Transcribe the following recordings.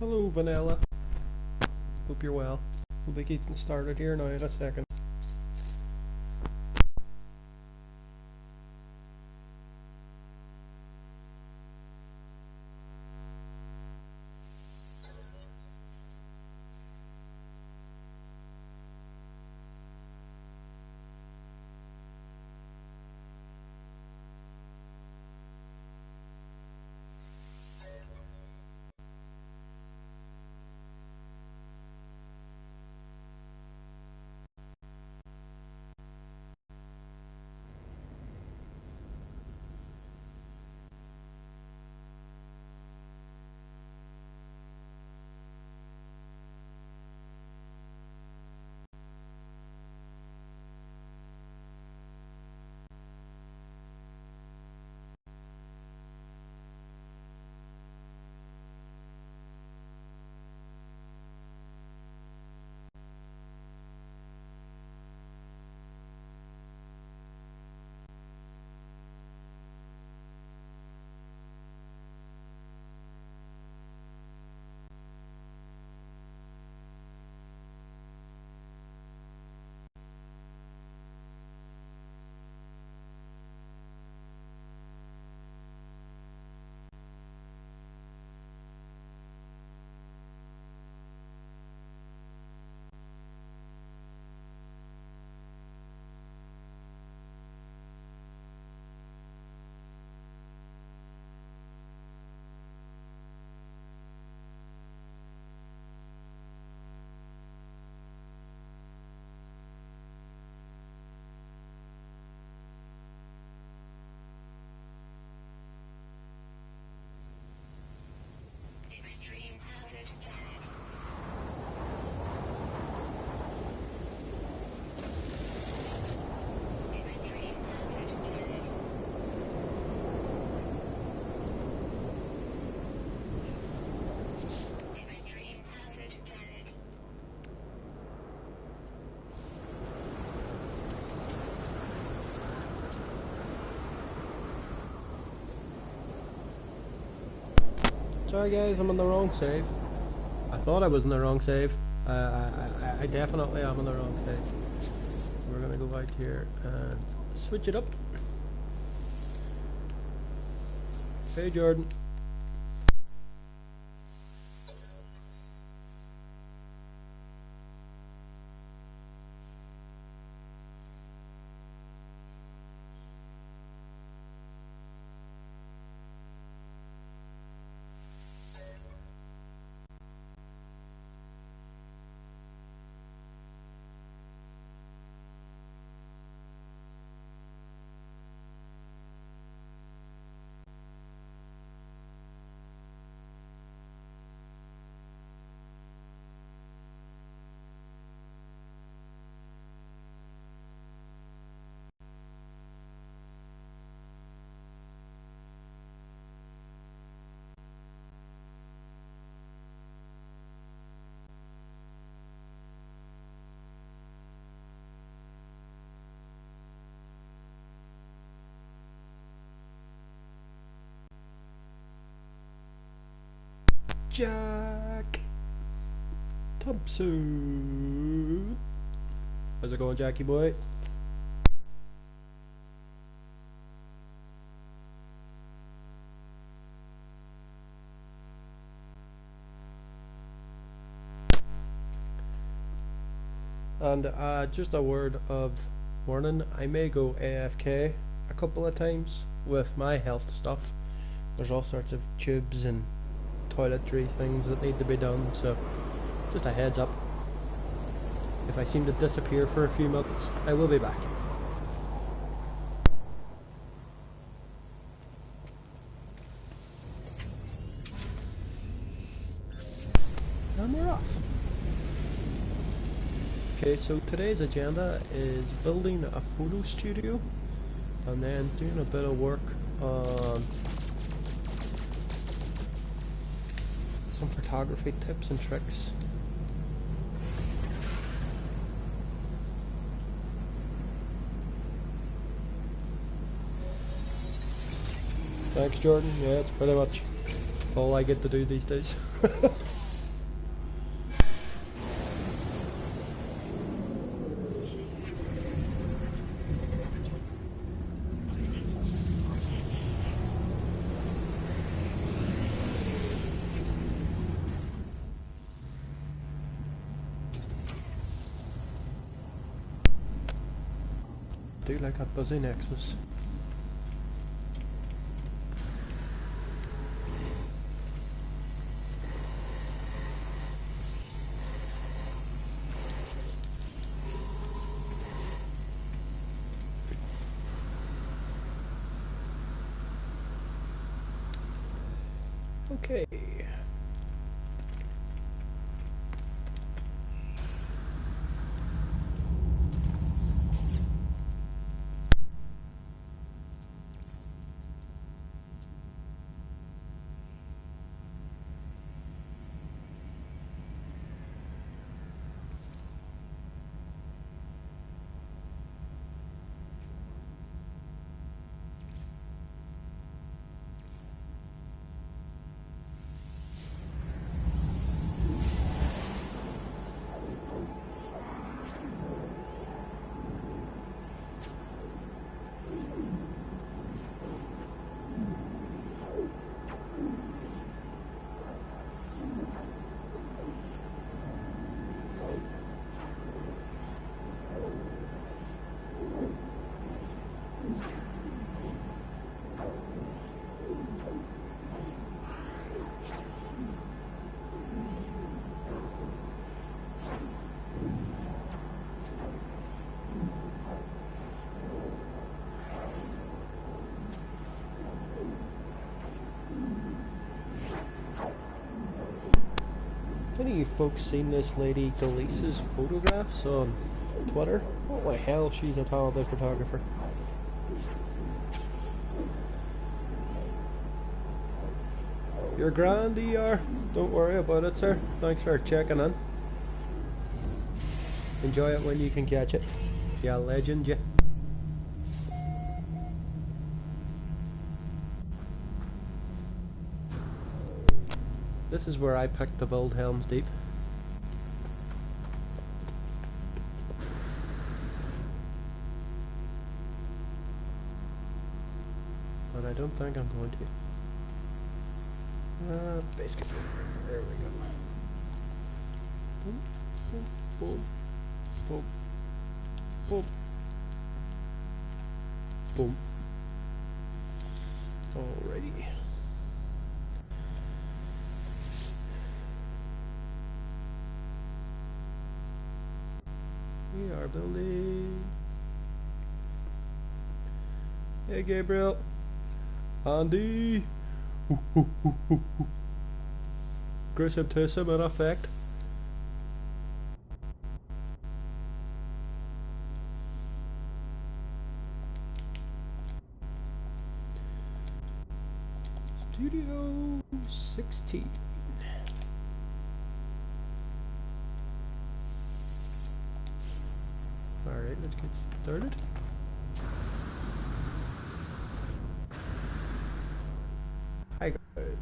Hello, Vanilla. Hope you're well. We'll be getting started here now in a second. Extreme hazard planet. Extreme hazard planet. Extreme hazard planet. Sorry guys, I'm on the wrong save. I thought I was in the wrong save. I definitely am on the wrong save. So we're gonna go out here and switch it up. Hey Jordan. Jack Thompson. How's it going, Jackie boy? And just a word of warning, I may go AFK a couple of times with my health stuff. There's all sorts of tubes and toiletry things that need to be done, so just a heads up. If I seem to disappear for a few minutes, I will be back. And we're off. Okay, so today's agenda is building a photo studio and then doing a bit of work on some photography tips and tricks. Thanks, Jordan. Yeah, it's pretty much all I get to do these days. Do like a busy nexus. Okay. Any of you folks seen this lady Galisa's photographs on Twitter? Holy hell, she's a talented photographer. You're grand, ER. Don't worry about it, sir. Thanks for checking in. Enjoy it when you can catch it. Yeah, legend, yeah. This is where I picked the build Helm's Deep. But I don't think I'm going to. Basically, there we go. Boom, boom, boom, boom, boom, boom. Alrighty. We are building. Hey, Gabriel. Andy. Grissom Tissum in effect. Studio 16. Alright, let's get started. Hi, good.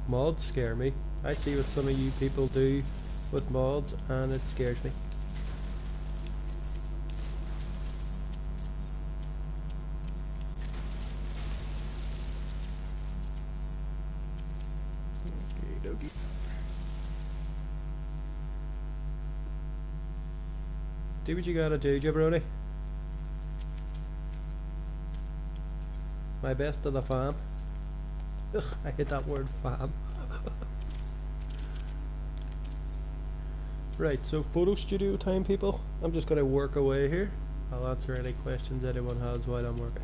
Mods scare me. I see what some of you people do with mods and it scares me. Okie dokie. Do what you gotta do, jabroni. My best to the fam. Ugh, I hate that word fam. Right, so photo studio time, people. I'm just gonna work away here. I'll answer any questions anyone has while I'm working.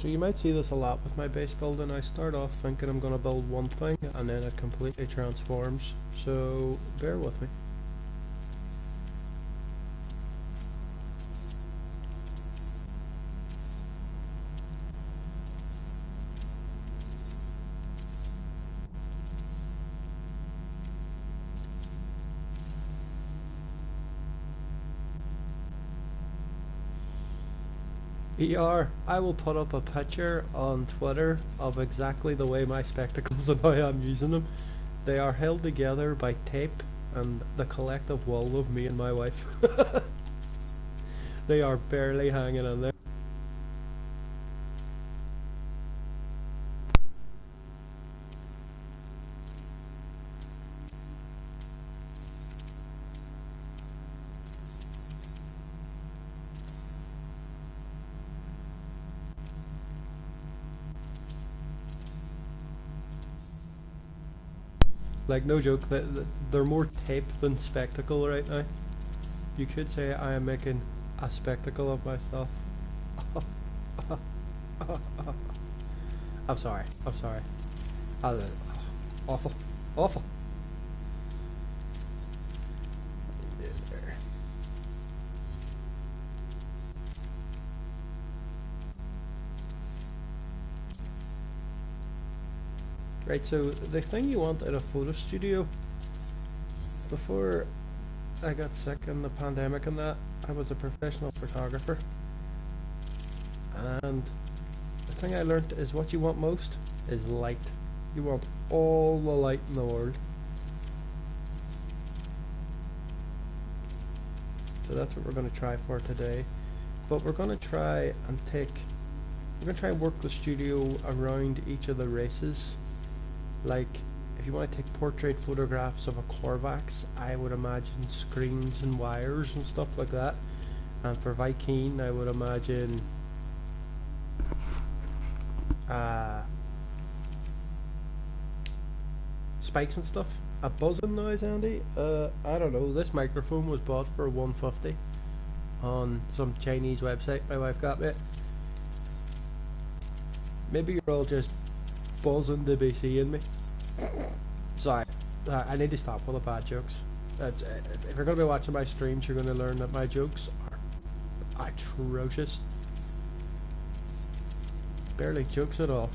So you might see this a lot with my base building. I start off thinking I'm going to build one thing and then it completely transforms. So bear with me. I will put up a picture on Twitter of exactly the way my spectacles and how I'm using them. They are held together by tape and the collective will of me and my wife. They are barely hanging in there. Like, no joke, they're more tape than spectacle right now. You could say I am making a spectacle of myself. I'm sorry. I'm sorry. I, awful. Awful. Right, so the thing you want at a photo studio, before I got sick in the pandemic and that, I was a professional photographer. And the thing I learned is what you want most is light. You want all the light in the world. So that's what we're going to try for today. But we're going to try and work the studio around each of the races. Like, if you want to take portrait photographs of a Corvax, I would imagine screens and wires and stuff like that. And for Viking, I would imagine spikes and stuff. A buzzing noise, Andy? I don't know. This microphone was bought for $150 on some Chinese website my wife got me. Maybe you're all just buzzing to be seeing me. Sorry, I need to stop with the bad jokes. If you're going to be watching my streams, you're going to learn that my jokes are atrocious. Barely jokes at all.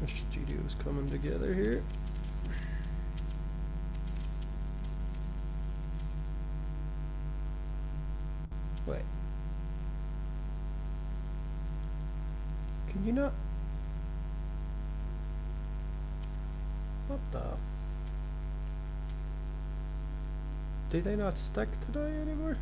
The studio's coming together here. Wait. Can you not? What the? Do they not stick today anymore?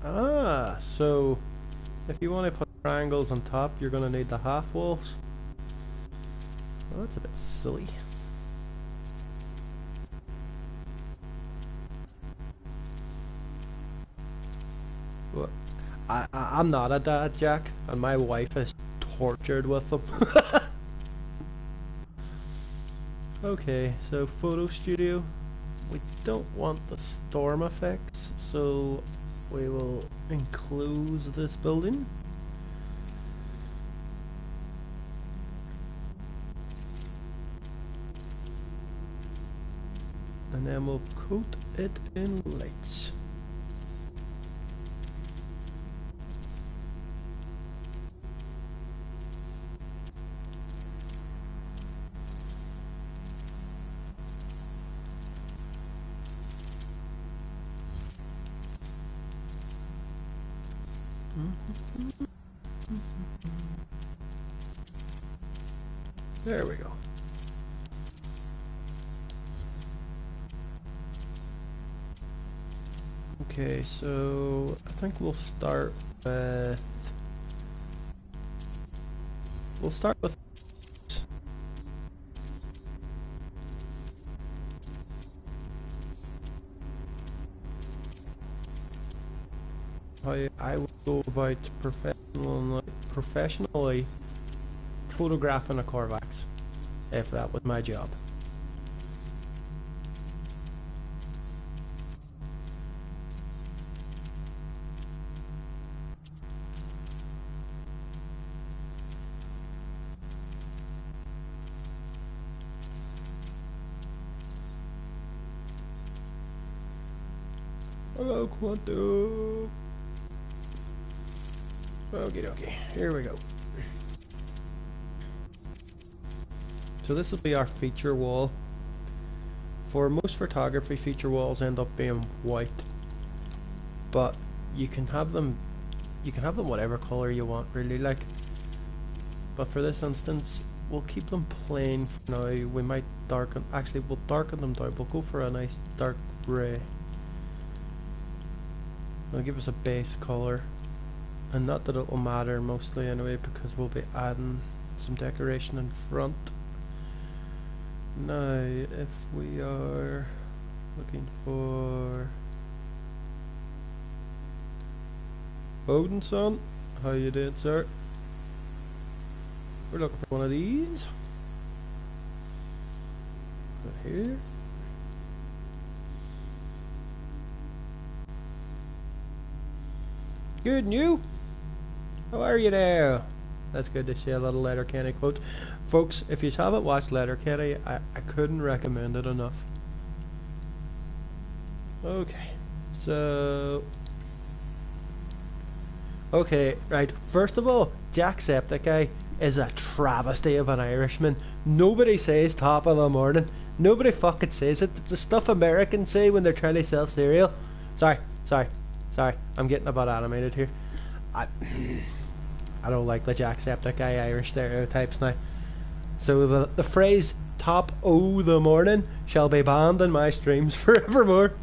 Ah, so if you want to put triangles on top, you're going to need the half walls. Well, that's a bit silly. What? I'm not a dad, Jack, and my wife is tortured with them. Okay, so photo studio. We don't want the storm effects, so we will enclose this building. And then we'll coat it in lights. There we go. Okay, so I think we'll start with how I would go about professionally photographing a Corvax, if that was my job. Hello, Quanto. Okie dokie, here we go. So this will be our feature wall. For most photography, feature walls end up being white, but you can have them whatever color you want, really. Like, but for this instance, we'll keep them plain for now. We might darken. Actually, we'll darken them down. We'll go for a nice dark gray. It'll give us a base color, and not that it will matter mostly anyway, because we'll be adding some decoration in front. Now, if we are looking for Odinson, how you doing, sir? We're looking for one of these. Go here. Good, and you? How are you there? That's good to see a little Letterkenny quote. Folks, if you haven't watched Letterkenny, I couldn't recommend it enough. Okay, so... Okay, right, first of all, Jacksepticeye is a travesty of an Irishman. Nobody says top of the morning. Nobody fucking says it. It's the stuff Americans say when they're trying to sell cereal. Sorry. I'm getting a bit animated here. I don't like the Jacksepticeye Irish stereotypes now. So the phrase top o' the morning shall be banned in my streams forevermore.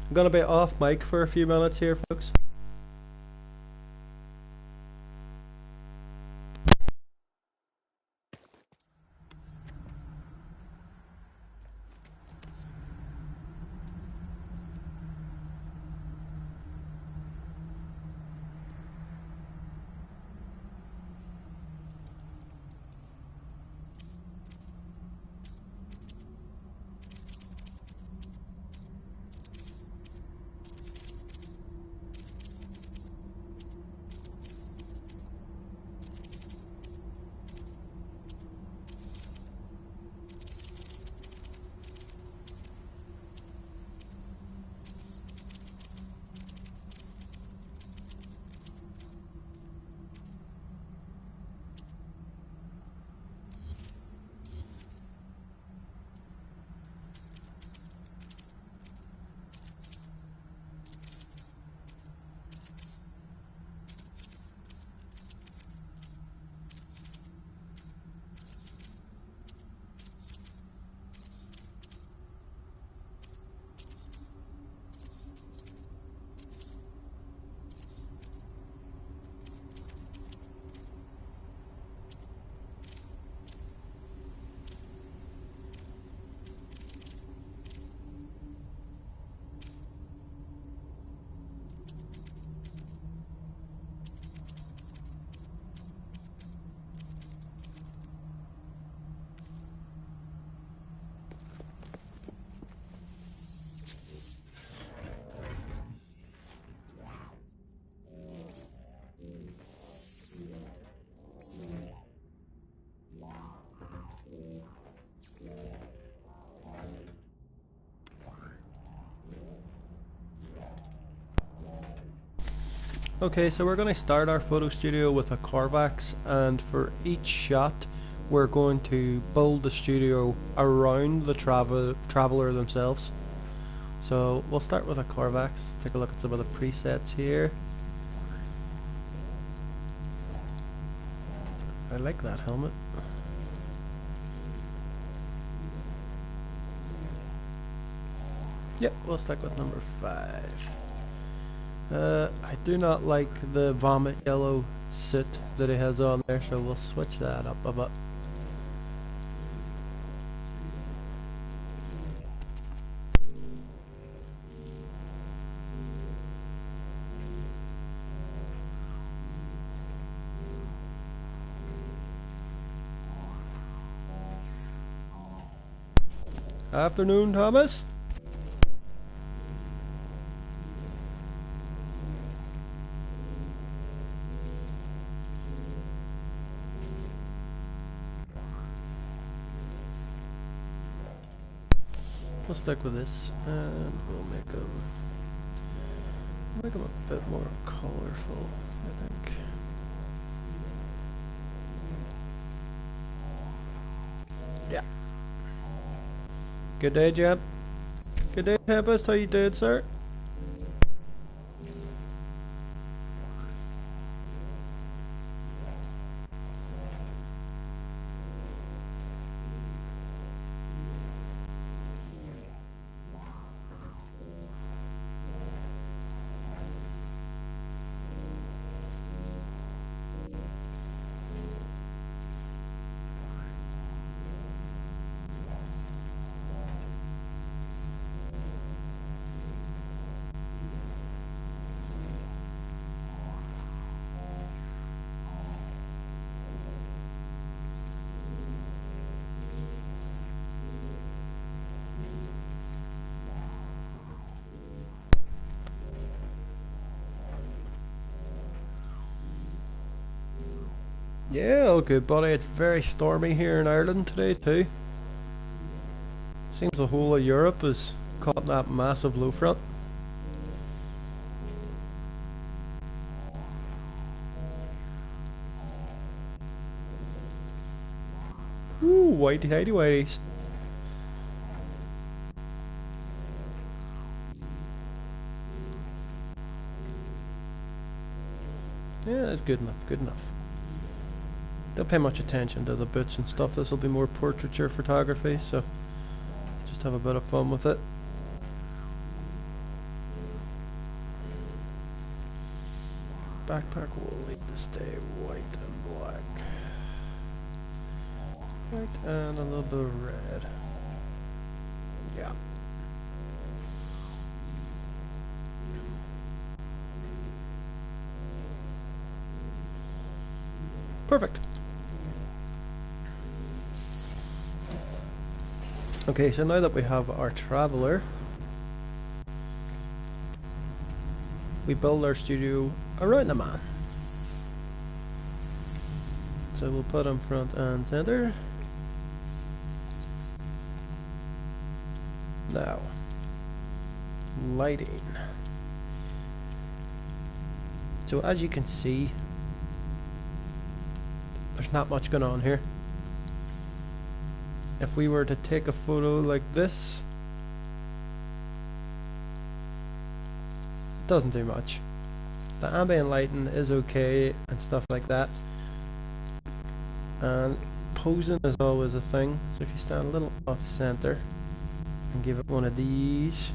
I'm gonna be off mic for a few minutes here, folks. Okay, so we're going to start our photo studio with a Corvax, and for each shot we're going to build the studio around the traveler themselves. So we'll start with a Corvax, take a look at some of the presets here. I like that helmet. Yep, we'll stick with number 5. I do not like the vomit yellow suit that he has on there, so we'll switch that up a bit. Afternoon, Thomas. We'll stick with this, and we'll make them a bit more colorful, I think. Yeah. Good day, Jeb. Good day, Tempest. How you doing, sir? Yeah, all good, buddy. It's very stormy here in Ireland today, too. Seems the whole of Europe is caught in that massive low front. Ooh, whitey tighty whities. Yeah, that's good enough, good enough. Don't pay much attention to the boots and stuff. This will be more portraiture photography, so just have a bit of fun with it. Backpack will need to stay white and black. White and a little bit of red. Yeah. Perfect. Okay, so now that we have our traveler, we build our studio around the man. So we'll put him front and center. Now, lighting. So as you can see, there's not much going on here. If we were to take a photo like this, it doesn't do much. The ambient lighting is okay and stuff like that. And posing is always a thing. So if you stand a little off center and give it one of these.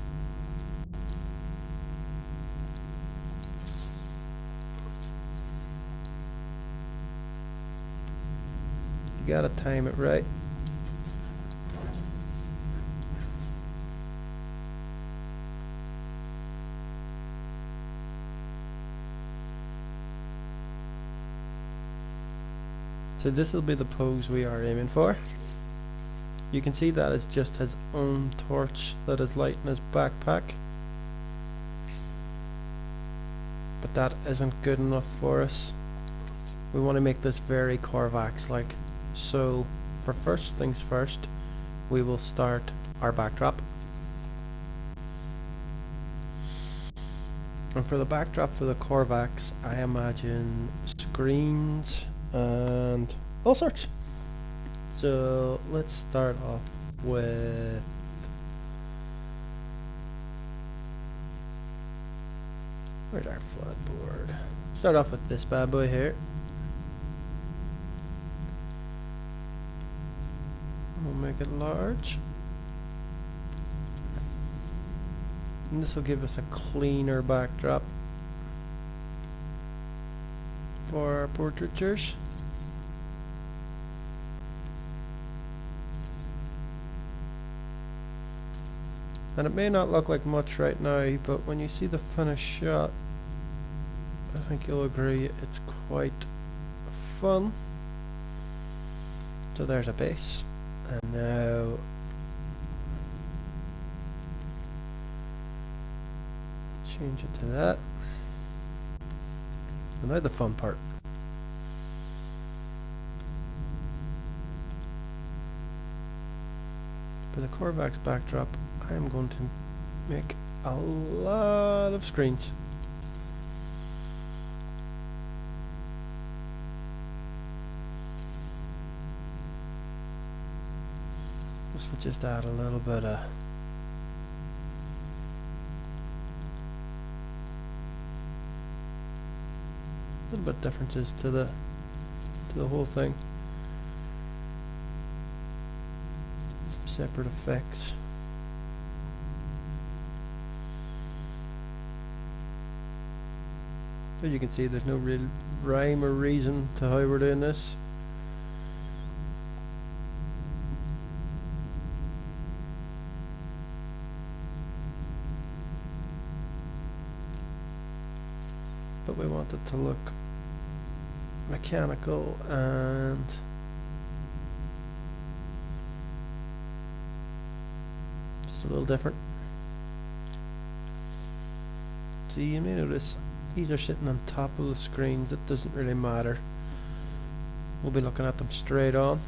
You gotta time it right. So this will be the pose we are aiming for. You can see that it's just his own torch that is lighting his backpack. But that isn't good enough for us. We want to make this very Corvax-like. So for first things first, we will start our backdrop. And for the backdrop for the Corvax, I imagine screens and all sorts. So let's start off with where's our flat board? Start off with this bad boy here. We'll make it large. And this will give us a cleaner backdrop for our portraitures. And it may not look like much right now, but when you see the finished shot, I think you'll agree it's quite fun. So there's a base, and now change it to that. And now the fun part. For the Corvax backdrop, I am going to make a lot of screens. This will just add a little bit of differences to the whole thing. Some separate effects. As you can see, there's no real rhyme or reason to how we're doing this. But we want it to look mechanical and just a little different. So you may notice these are sitting on top of the screens. It doesn't really matter. We'll be looking at them straight on.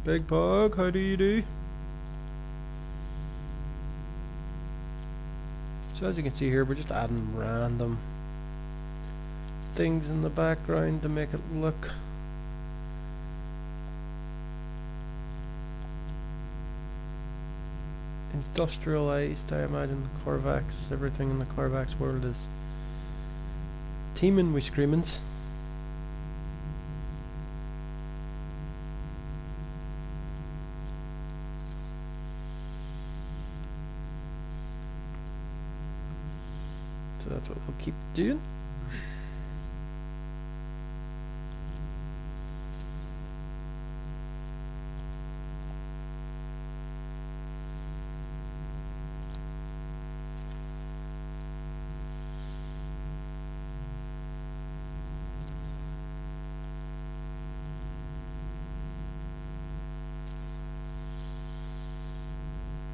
Big Pug, how do you do? So as you can see here, we're just adding random things in the background to make it look industrialized. I imagine the Corvax, everything in the Corvax world is teeming with screamings. So that's what we'll keep doing.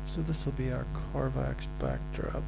So this will be our Corvax backdrop.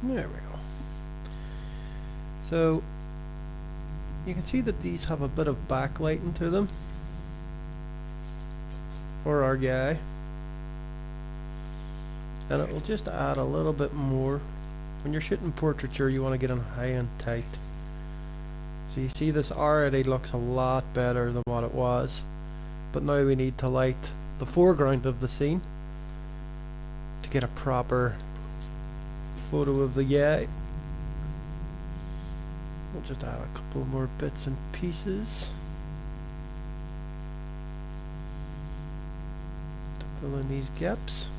There we go. So you can see that these have a bit of backlighting to them for our guy, and it will just add a little bit more. When you're shooting portraiture, you want to get on high and tight. So you see this already looks a lot better than what it was, but now we need to light the foreground of the scene to get a proper photo of the guy. We'll just add a couple more bits and pieces to fill in these gaps.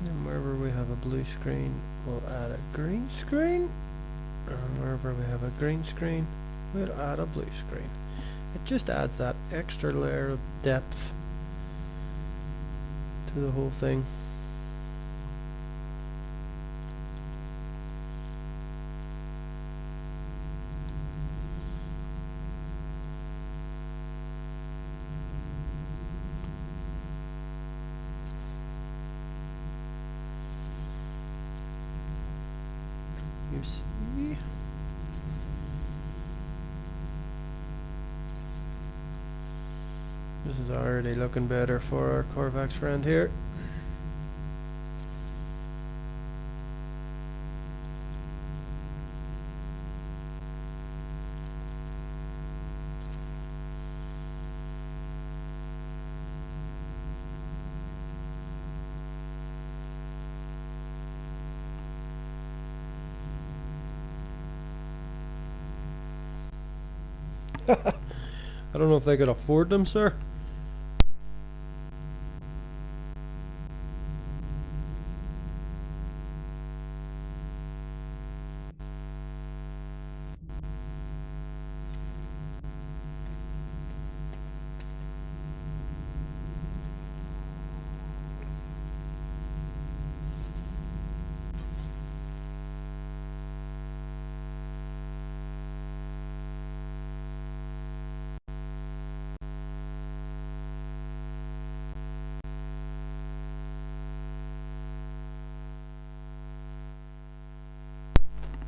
And wherever we have a blue screen, we'll add a green screen. And wherever we have a green screen, we'll add a blue screen. It just adds that extra layer of depth to the whole thing. You see? This is already looking better for our Corvax friend here. I don't know if they could afford them, sir.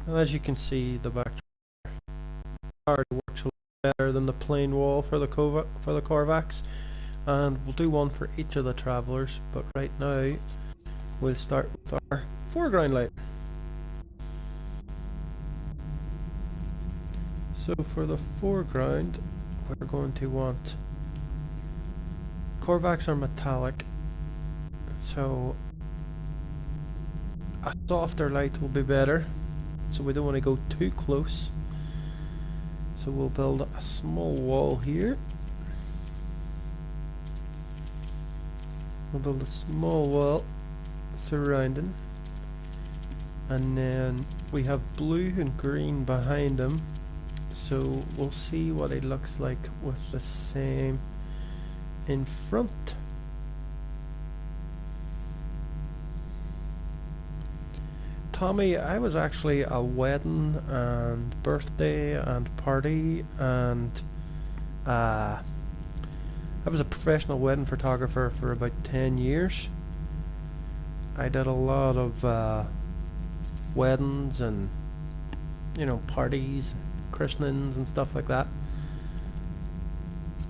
And as you can see, the back already works a lot better than the plain wall for the Corvax. And we'll do one for each of the travelers, but right now we'll start with our foreground light. So for the foreground, we're going to want, Corvax are metallic, so a softer light will be better, so we don't want to go too close. So we'll build a small wall here. We'll build a small wall surrounding, and then we have blue and green behind him, so we'll see what it looks like with the same in front. Tommy, I was actually a wedding and birthday and party, and I was a professional wedding photographer for about 10 years. I did a lot of weddings and, you know, parties, christenings and stuff like that.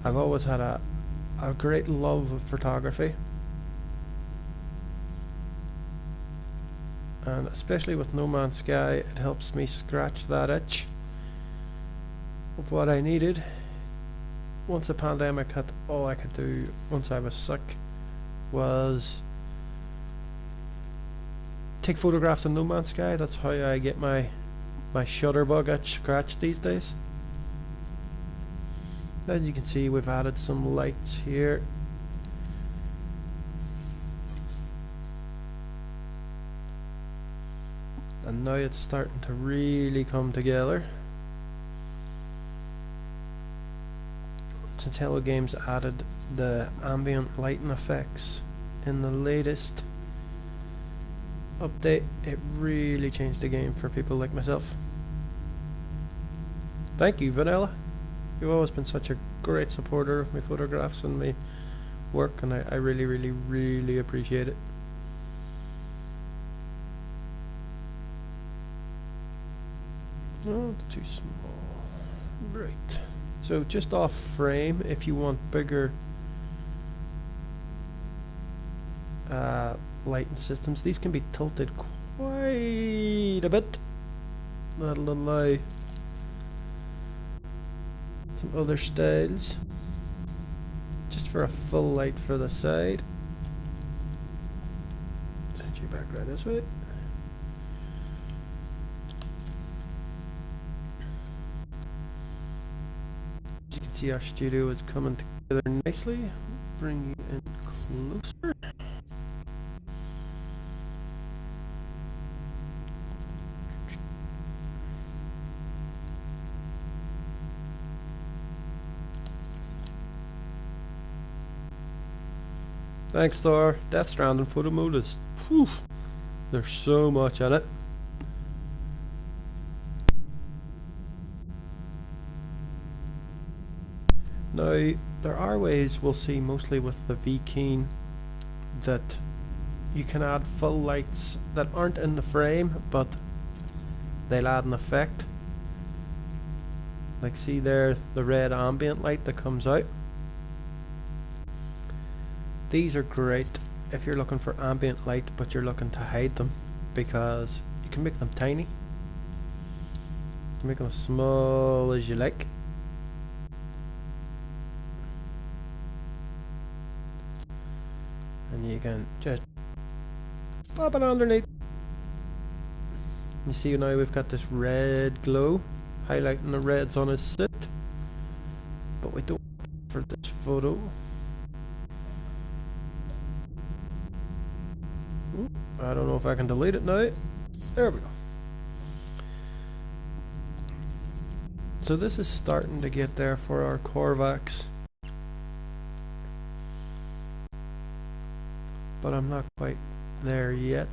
I've always had a great love of photography, and especially with No Man's Sky, it helps me scratch that itch of what I needed. Once the pandemic hit, all I could do once I was sick was take photographs of No Man's Sky. That's how I get my shutterbug itch scratched these days. As you can see, we've added some lights here. And now it's starting to really come together. Since Hello Games added the ambient lighting effects in the latest update, it really changed the game for people like myself. Thank you, Vanilla. You've always been such a great supporter of my photographs and my work, and I really, really, really appreciate it. Oh, it's too small. Right. So just off frame, if you want bigger lighting systems, these can be tilted quite a bit. That'll allow some other styles. Just for a full light for the side. Send you back around this way. As you can see, our studio is coming together nicely. Bring you in closer. Thanks, Thor. Death Stranding photo mode is, whew, there's so much in it. Now, there are ways we'll see mostly with the V key that you can add full lights that aren't in the frame, but they'll add an effect. Like, see there, the red ambient light that comes out. These are great if you're looking for ambient light but you're looking to hide them, because you can make them tiny. You can make them as small as you like. And you can just pop it underneath. You see now we've got this red glow highlighting the reds on his suit, but we don't for this photo. I don't know if I can delete it now. There we go. So this is starting to get there for our Korvax, but I'm not quite there yet.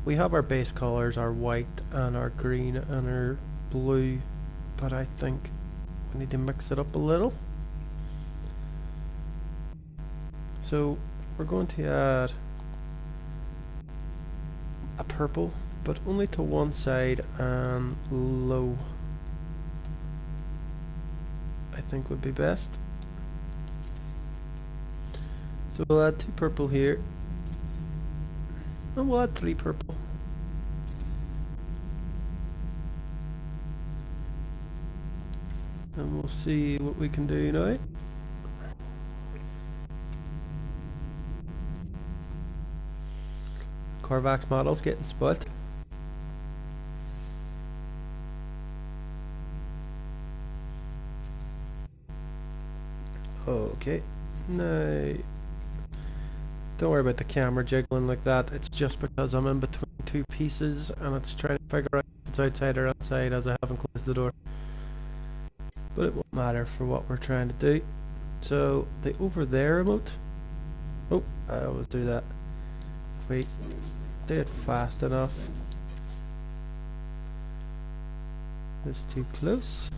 We have our base colors, our white and our green and our blue, but I think we need to mix it up a little. So we're going to add a purple, but only to one side and low, I think would be best. So we'll add 2 purple here, and we'll add 3 purple. And we'll see what we can do now. Korvax models getting split. Okay, no, don't worry about the camera jiggling like that. It's just because I'm in between 2 pieces and it's trying to figure out if it's outside or outside as I haven't closed the door. But it won't matter for what we're trying to do. So the over there remote. Oh, I always do that. If we do it fast enough. It's too close.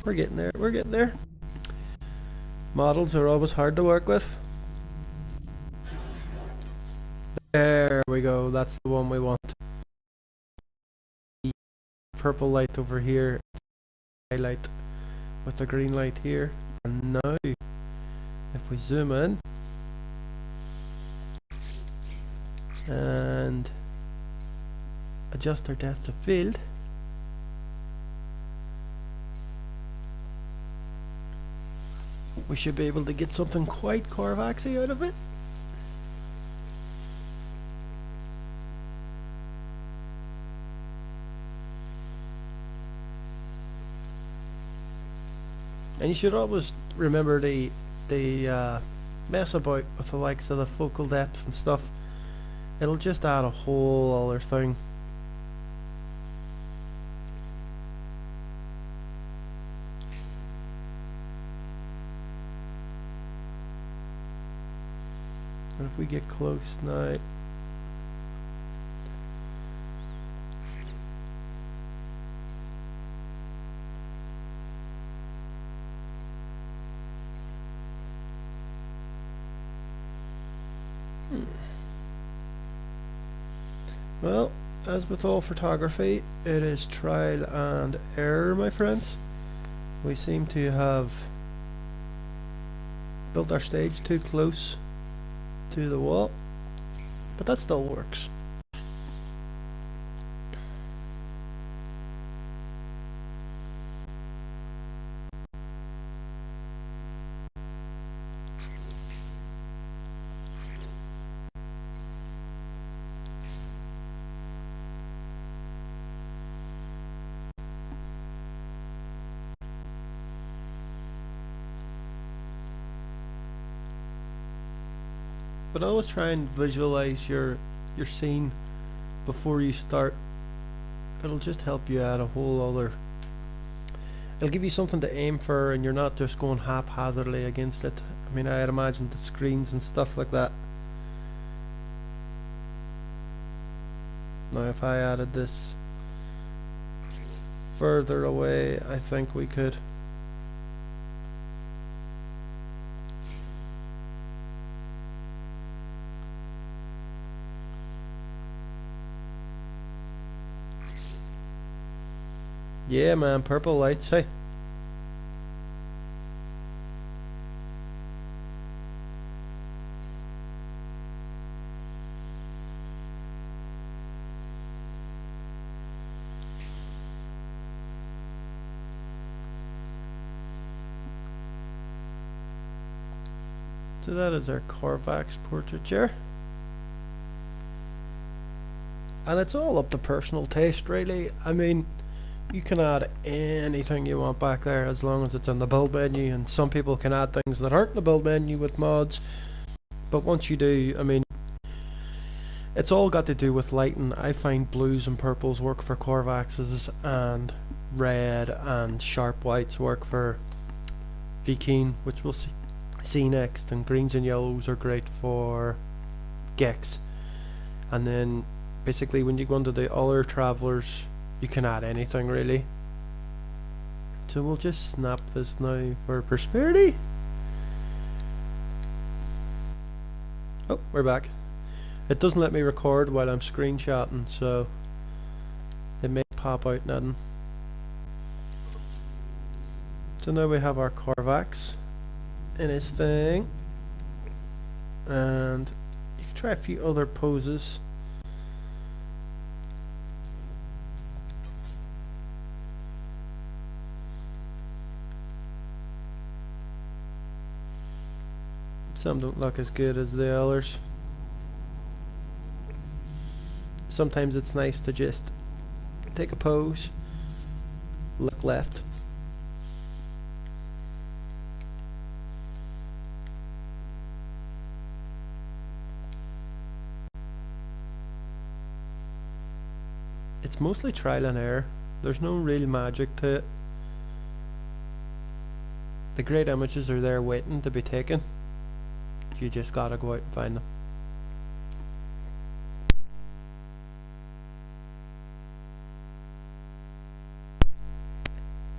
We're getting there, we're getting there. Models are always hard to work with. There we go, that's the one we want. The purple light over here, highlight with the green light here. And now, if we zoom in and adjust our depth of field, we should be able to get something quite Corvaxy out of it. And you should always remember the mess about with the likes of the focal depth and stuff. It'll just add a whole other thing. And if we get close now, well, as with all photography, it is trial and error, my friends. We seem to have built our stage too close to the wall, but that still works. But always try and visualize your scene before you start. It'll just help you add a whole other. It'll give you something to aim for, and you're not just going haphazardly against it. I mean, I'd imagine the screens and stuff like that. Now, if I added this further away, I think we could. Yeah, man, purple lights, hey. So that is our Corvax portraiture. And it's all up to personal taste, really. I mean, you can add anything you want back there as long as it's in the build menu, and some people can add things that aren't in the build menu with mods. But once you do, I mean, it's all got to do with lighting. I find blues and purples work for Corvaxes, and red and sharp whites work for Vikeen, which we'll see next, and greens and yellows are great for Gex. And then basically when you go into the other travelers, you can add anything really. So we'll just snap this now for prosperity. Oh, we're back. It doesn't let me record while I'm screenshotting, so it may pop out nothing. So now we have our Corvax in his thing, and you can try a few other poses. Some don't look as good as the others. Sometimes it's nice to just take a pose, look left. It's mostly trial and error. There's no real magic to it. The great images are there waiting to be taken. You just gotta go out and find them.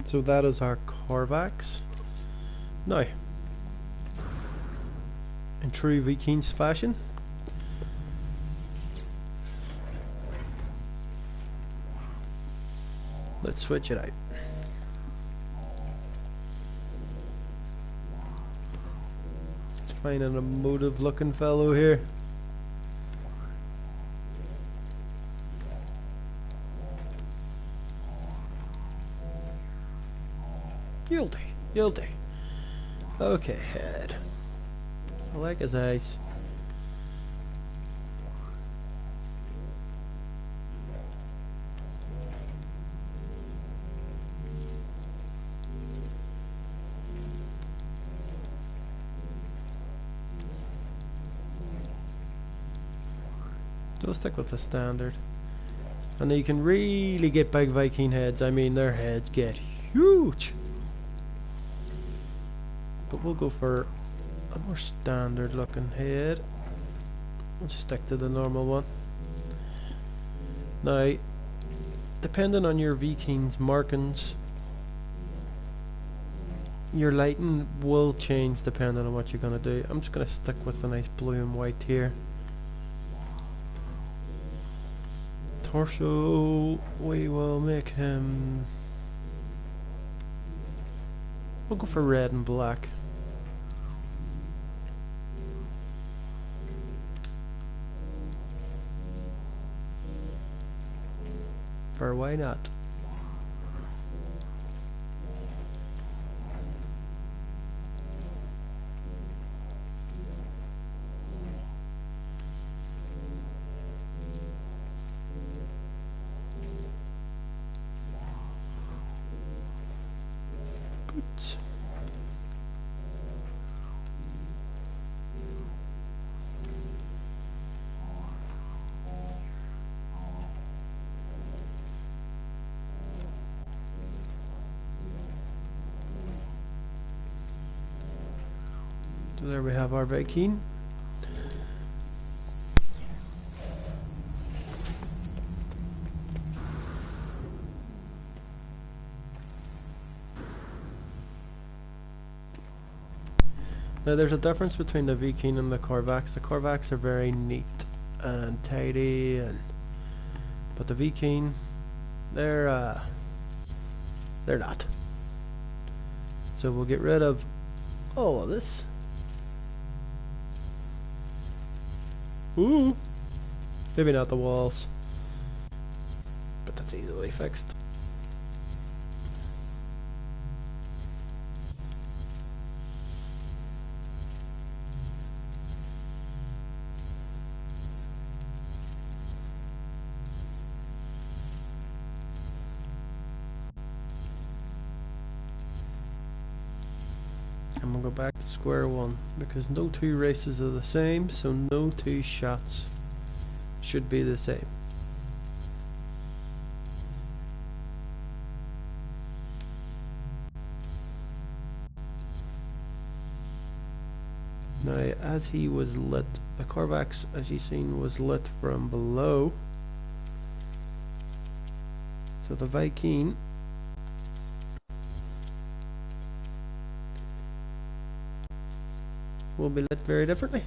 So that is our Corvax. Now, in true Vikings fashion, let's switch it out. Let's find an emotive looking fellow here. You'll do, you'll do. Okay, head. I like his eyes. So stick with the standard. And you can really get big Viking heads. I mean, their heads get huge. But we'll go for a more standard looking head. We'll just stick to the normal one. Now, depending on your Viking's markings, your lighting will change depending on what you're going to do. I'm just going to stick with a nice blue and white here. Torso, we will make him... We'll go for red and black. Or why not? Boots. So there we have our Viking. Now there's a difference between the Viking and the Korvax. The Korvax are very neat and tidy, but the Viking, they're not. So we'll get rid of all of this. Ooh, maybe not the walls, but that's easily fixed. And we'll go back to square one because no two races are the same, so no two shots should be the same. Now, as he was lit, the Korvax, as you've seen, was lit from below. So the Viking will be lit very differently.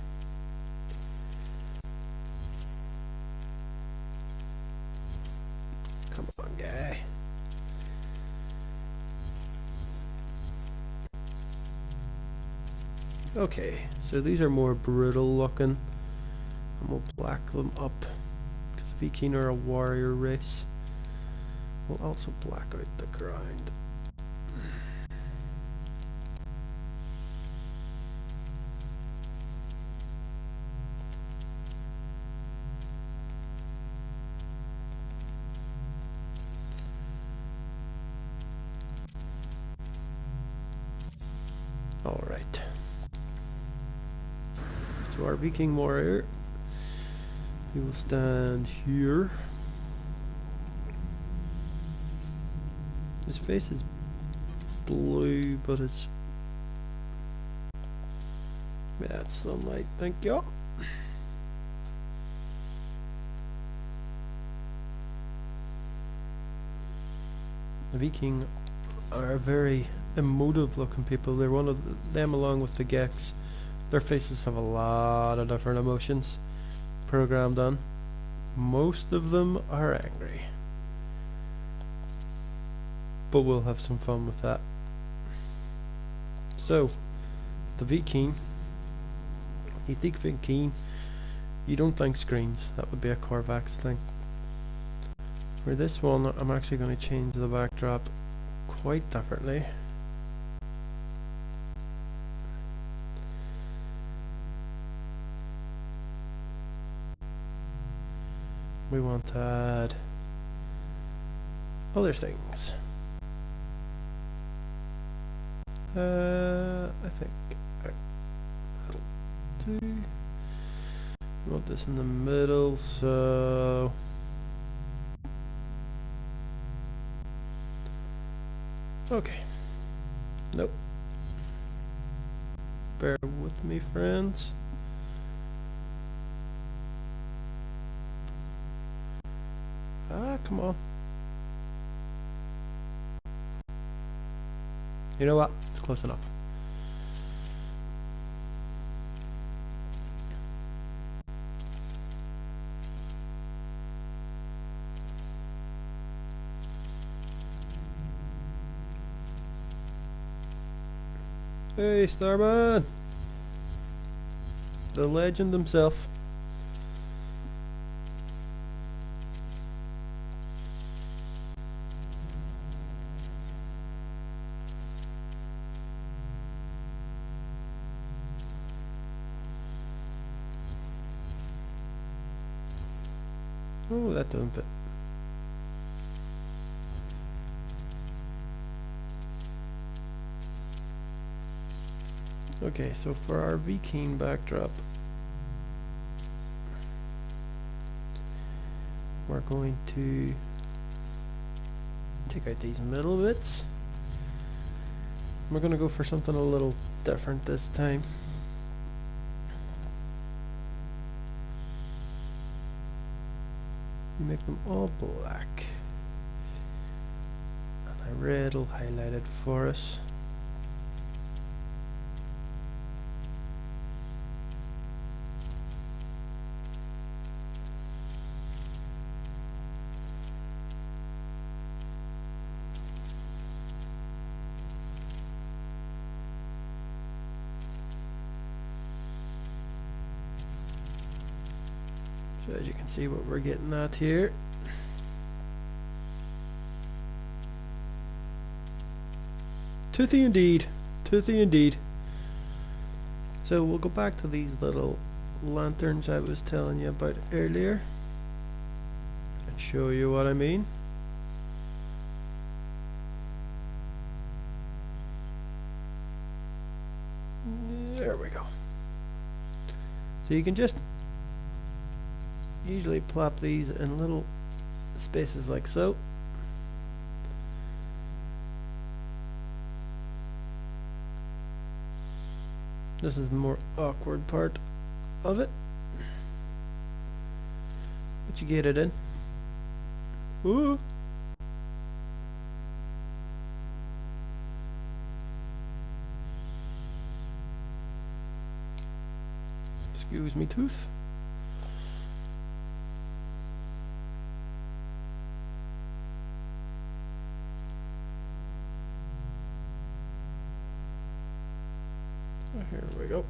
Come on, guy. Okay, so these are more brutal looking, and we'll black them up because the Viking are a warrior race. We'll also black out the ground. Alright. So our Viking warrior, he will stand here. His face is blue, but it's... That's sunlight, thank you. The Viking are very emotive looking people. They're one of them, along with the Gex. Their faces have a lot of different emotions programmed on. Most of them are angry, but we'll have some fun with that. So the Viking, you think Viking, you don't think screens. That would be a Korvax thing. For this one, I'm actually going to change the backdrop quite differently. we want to add other things. I think that'll do. We want this in the middle, so okay. Nope. Bear with me, friends. Ah, come on. You know what? It's close enough. Hey, Starman! The legend himself. Oh, that doesn't fit. Okay, so for our V-Keen backdrop, we're going to take out these middle bits. We're going to go for something a little different this time. Make them all black. And the red will highlight it for us. So as you can see what we're getting at here. Toothy indeed. Toothy indeed. So we'll go back to these little lanterns I was telling you about earlier and show you what I mean. There we go. So you can just usually plop these in little spaces like so. This is the more awkward part of it, but you get it in. Ooh. Excuse me, tooth. Here we go.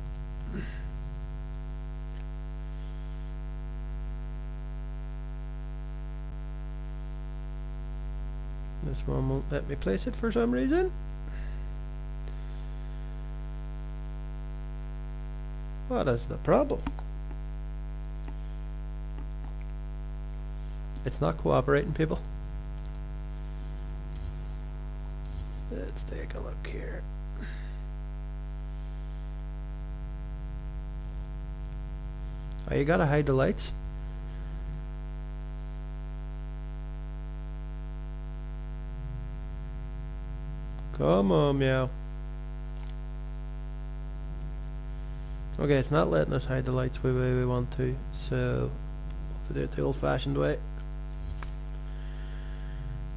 This one won't let me place it for some reason. What is the problem? It's not cooperating, people. Let's take a look here. Oh, you gotta hide the lights. Come on, meow. Okay, it's not letting us hide the lights the way we want to, so we'll do it the old-fashioned way.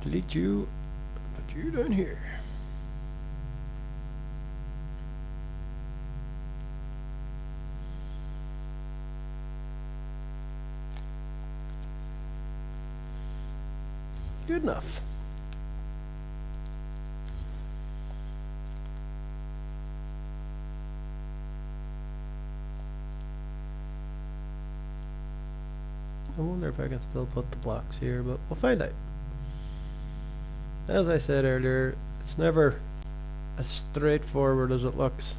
Delete you, put you down here. Good enough. I wonder if I can still put the blocks here, but we'll find out. As I said earlier, it's never as straightforward as it looks.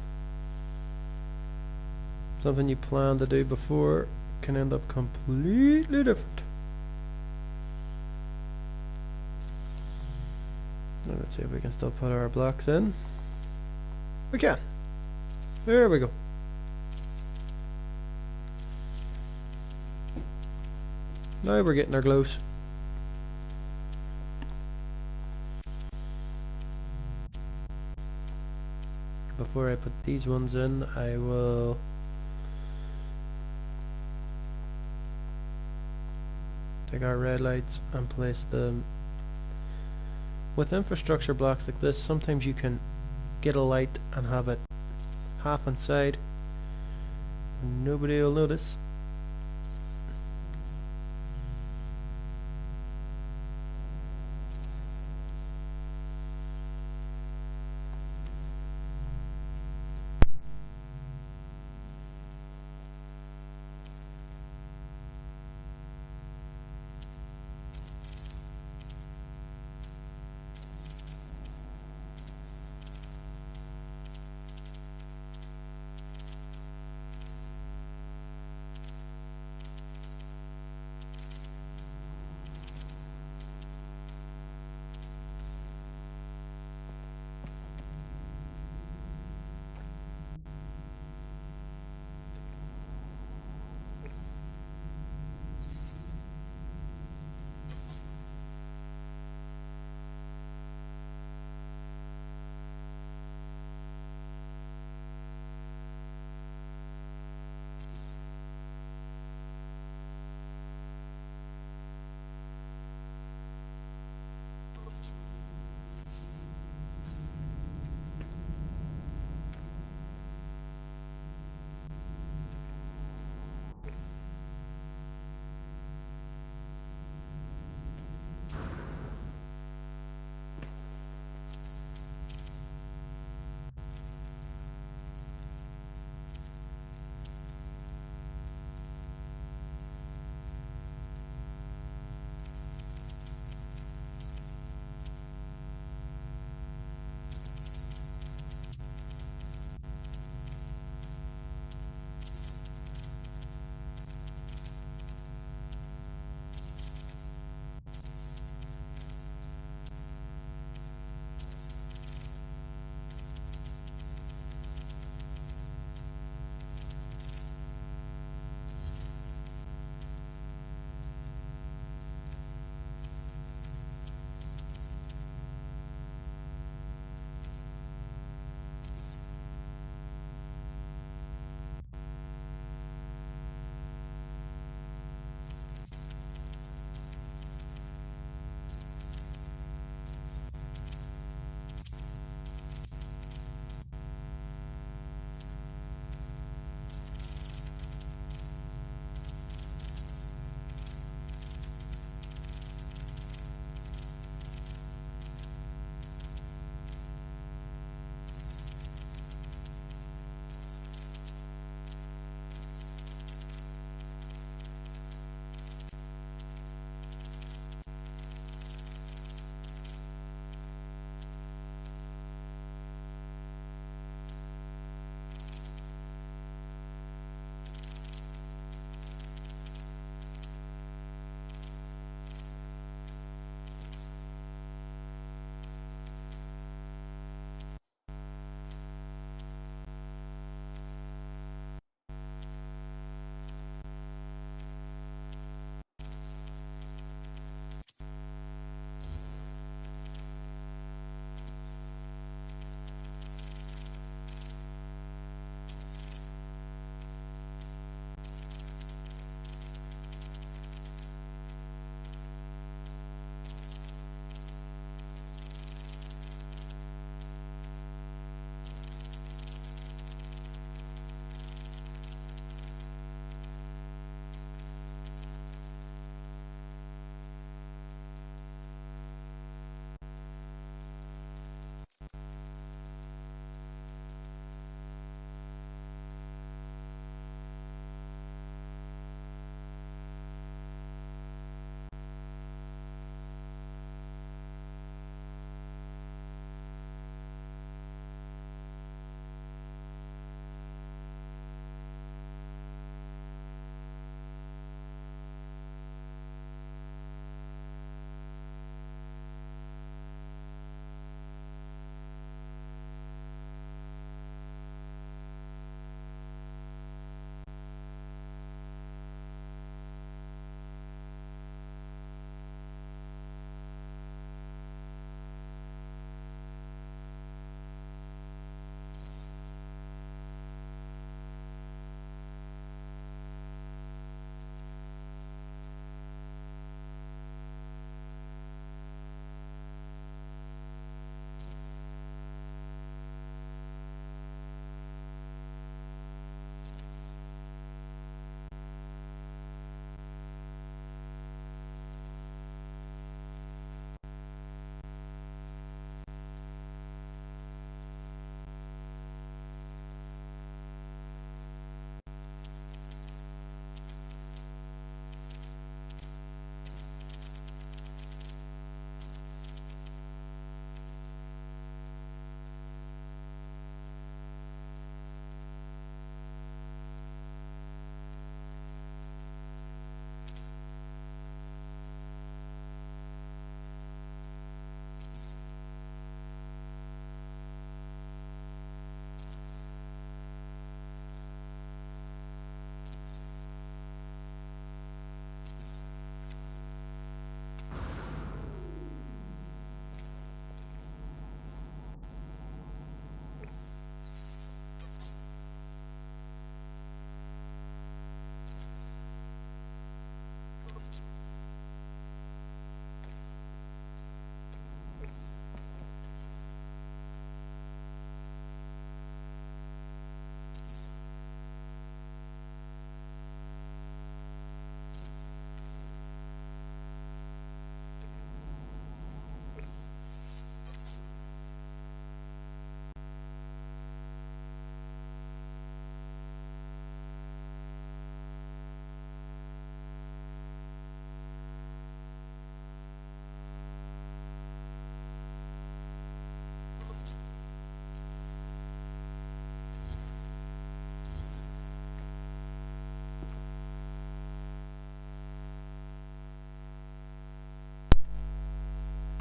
Something you plan to do before can end up completely different. Now let's see if we can still put our blocks in. We can. There we go. Now we're getting our close. Before I put these ones in, I will take our red lights and place them with infrastructure blocks like this. Sometimes you can get a light and have it half inside and nobody will notice.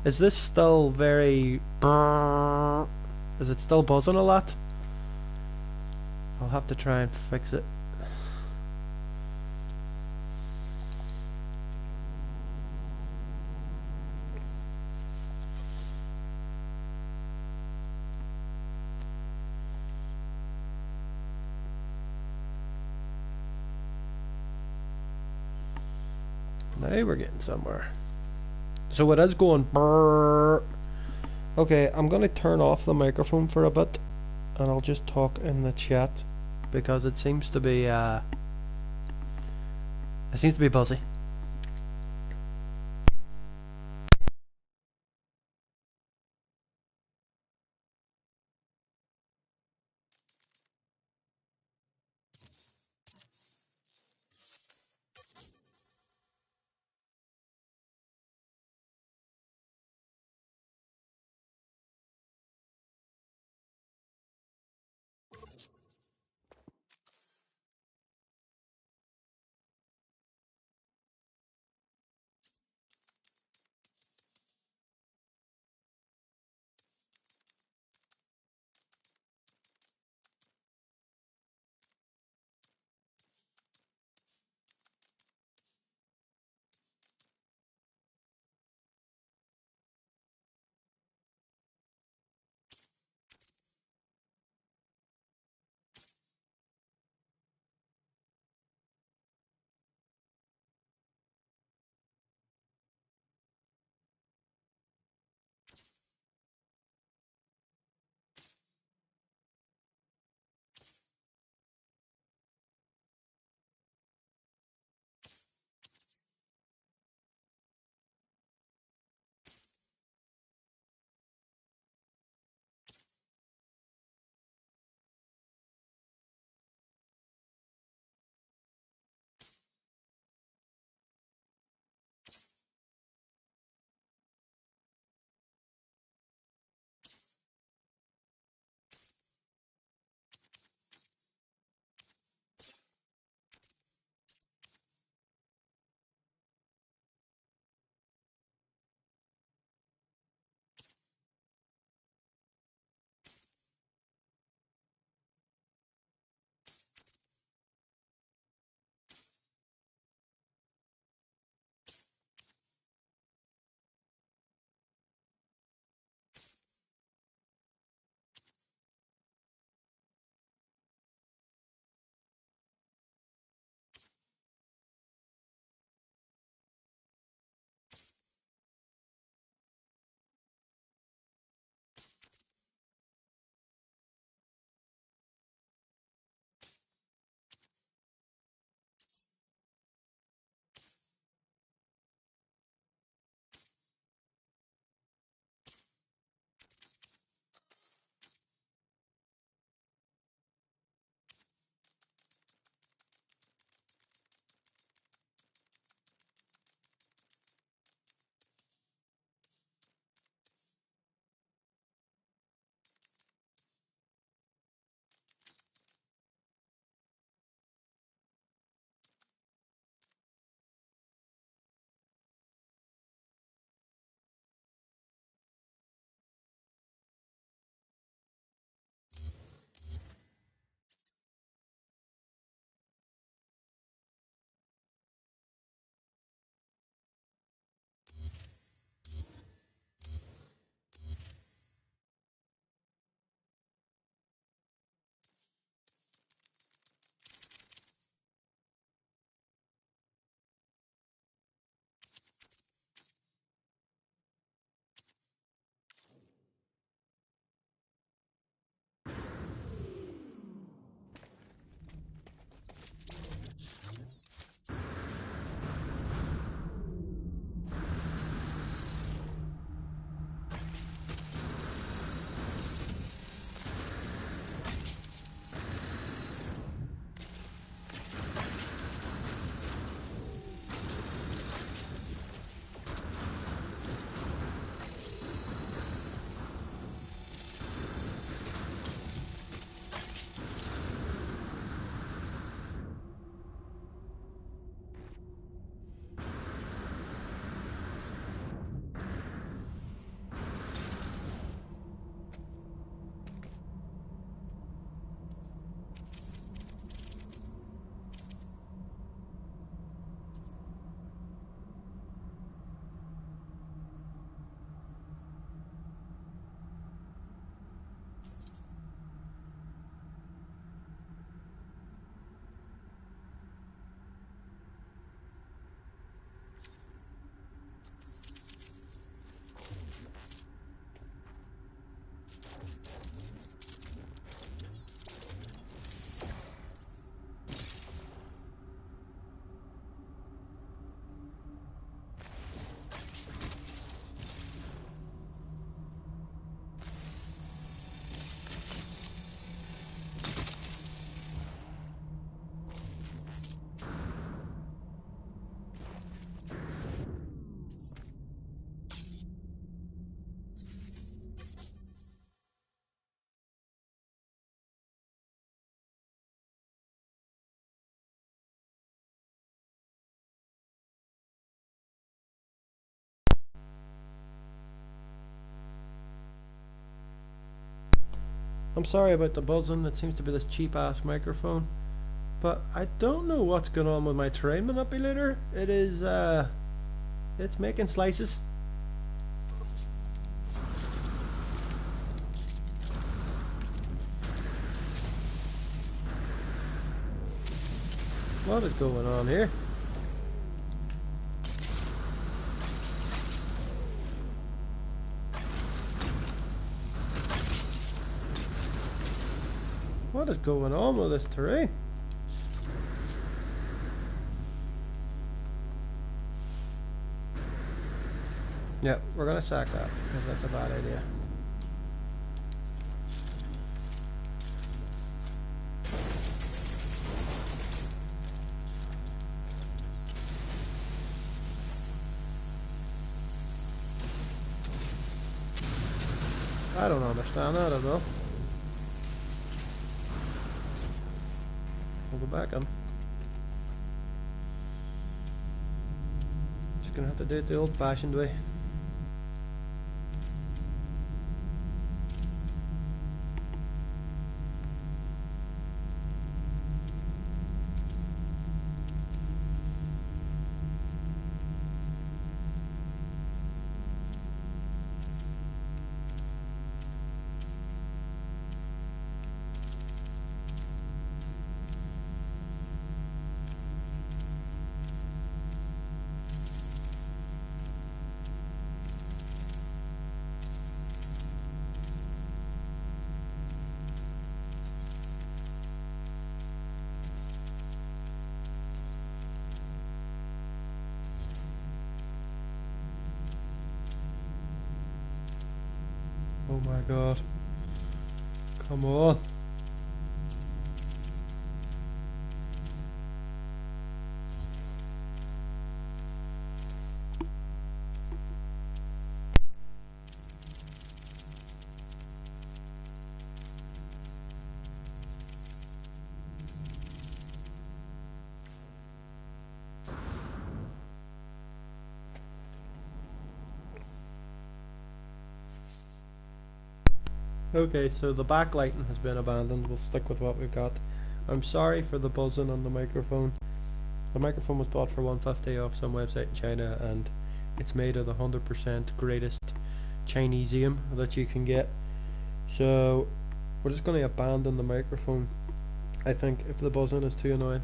Is this still very... Is it still buzzing a lot? I'll have to try and fix it. Now we're getting somewhere. So it is going brrrr. Okay, I'm gonna turn off the microphone for a bit and I'll just talk in the chat because it seems to be buzzy. I'm sorry about the buzzing. It seems to be this cheap ass microphone. But I don't know what's going on with my terrain manipulator. It's making slices. What is going on here? What is going on with this terrain? Yeah, we're gonna sack that because that's a bad idea. I don't understand that at all. We'll go back on. Just gonna have to do it the old-fashioned way. Oh my god. Come on. Okay, so the backlighting has been abandoned. We'll stick with what we've got. I'm sorry for the buzzing on the microphone. The microphone was bought for 150 off some website in China, and it's made of the 100% greatest Chinesium that you can get. So we're just going to abandon the microphone, I think, if the buzzing is too annoying.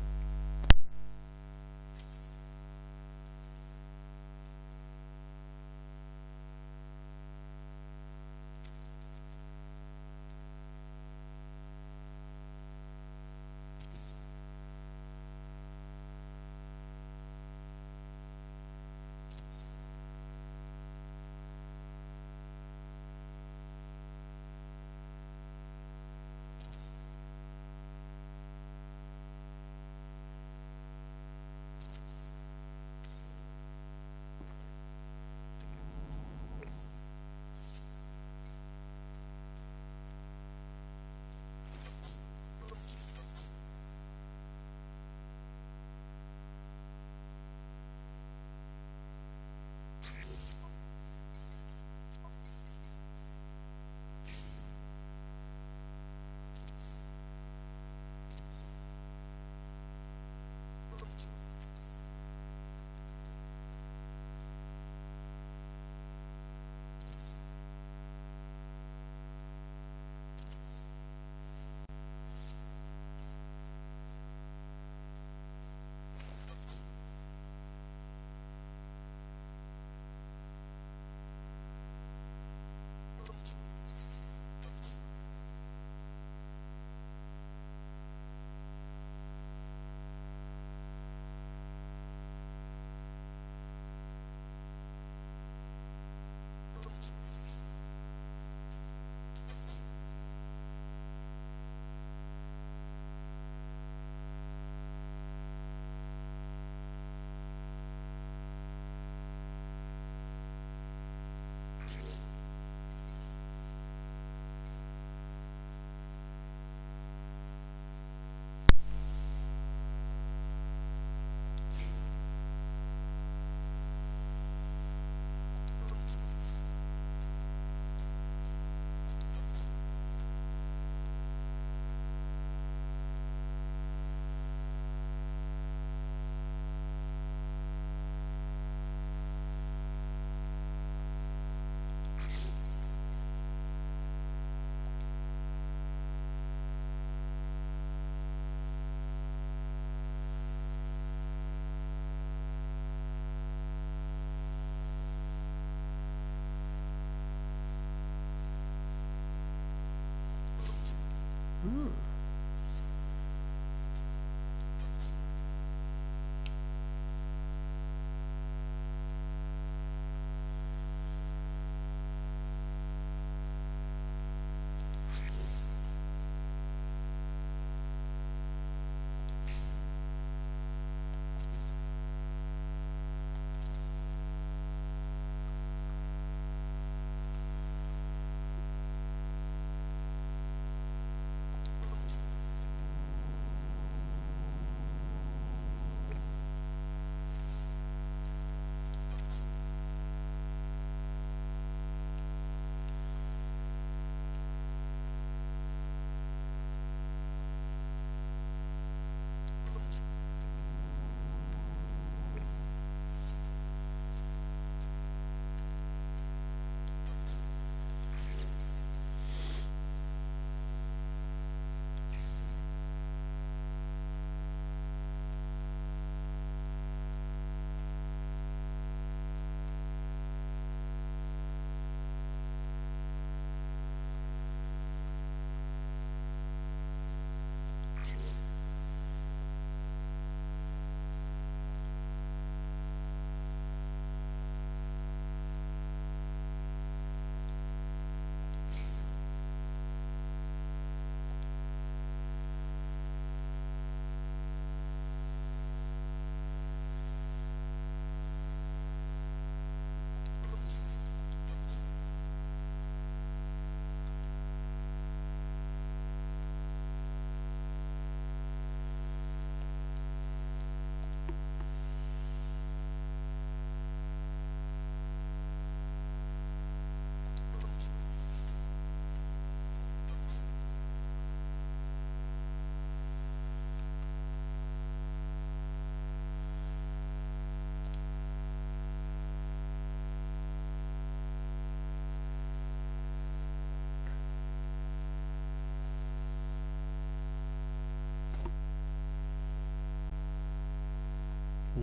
Hmm.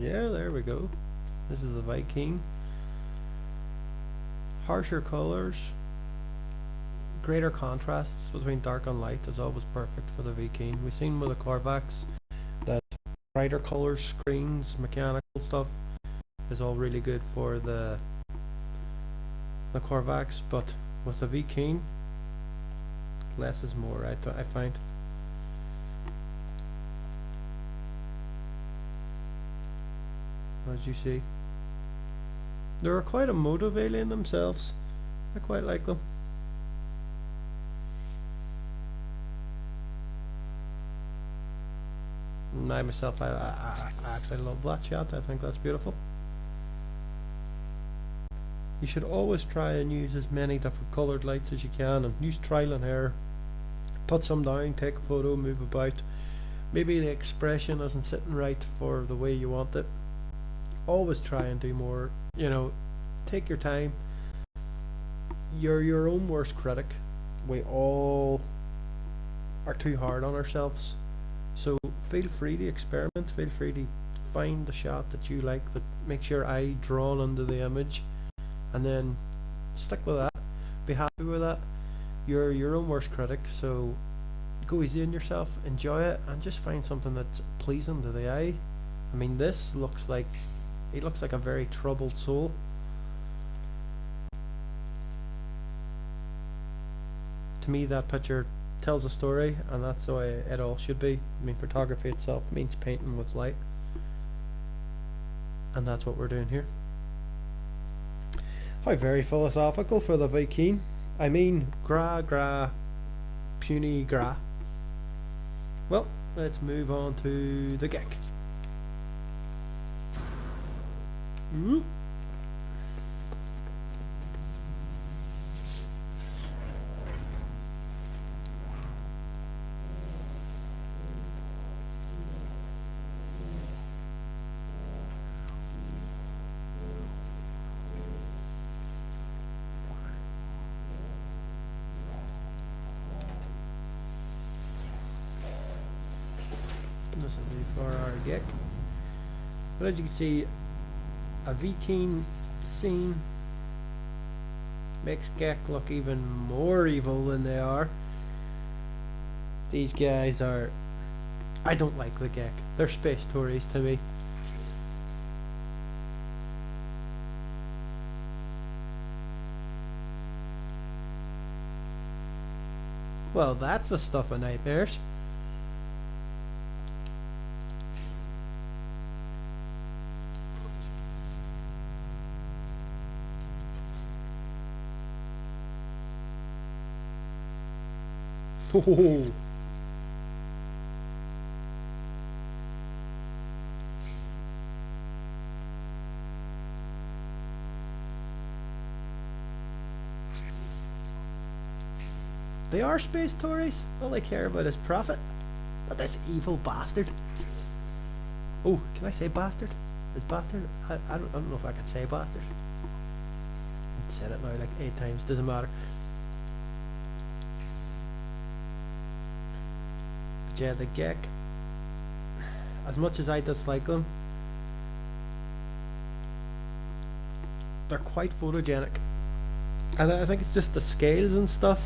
Yeah, there we go. This is the Viking. Harsher colors, greater contrasts between dark and light is always perfect for the Viking. We've seen with the Corvax that brighter colors, screens, mechanical stuff is all really good for the Corvax, but with the Viking, less is more. I find. As you see, they're quite emotive alien themselves. I quite like them. And I myself, I actually love that shot. I think that's beautiful. You should always try and use as many different coloured lights as you can, and use trial and error. Put some down, take a photo, move about. Maybe the expression isn't sitting right for the way you want it. Always try and do more. Take your time. You're your own worst critic. We all are too hard on ourselves. So feel free to experiment. Feel free to find the shot that you like, that makes your eye drawn into the image, and then stick with that. Be happy with that. You're your own worst critic, so go easy on yourself, enjoy it, and just find something that's pleasing to the eye. I mean, this looks like he looks like a very troubled soul. To me, that picture tells a story, and that's the way it all should be. I mean, photography itself means painting with light, and that's what we're doing here. How very philosophical for the Viking. I mean, gra, puny gra. Well, let's move on to the Gek. Ooh. This will be for our Gek. But as you can see, a Viking scene makes Gek look even more evil than they are. These guys are... I don't like the Gek. They're space touries to me. Well, that's the stuff of nightmares. Oh. They are space touries. All they care about is profit. But this evil bastard. Oh, can I say bastard? Is bastard? I don't know if I can say bastard. I've said it now like 8 times. Doesn't matter. But yeah, the Gek. As much as I dislike them, they're quite photogenic. And I think it's just the scales and stuff.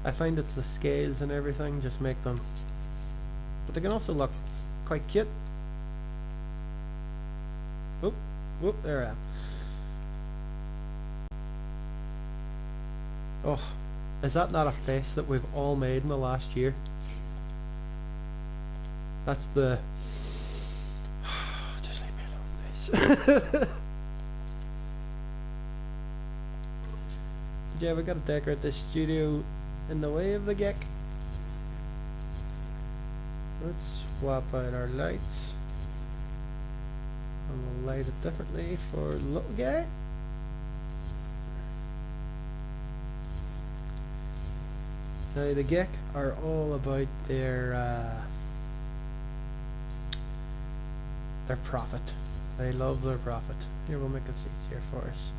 I find it's the scales and everything just make them, but they can also look quite cute. Oop, whoop, there I am. Oh, is that not a face that we've all made in the last year? That's the... just leave me alone, face. Yeah, we gotta decorate this studio in the way of the Gek. Let's swap out our lights. And we'll light it differently for the little guy. Now the Gek are all about their profit. They love their profit. Here, we'll make it easier for us.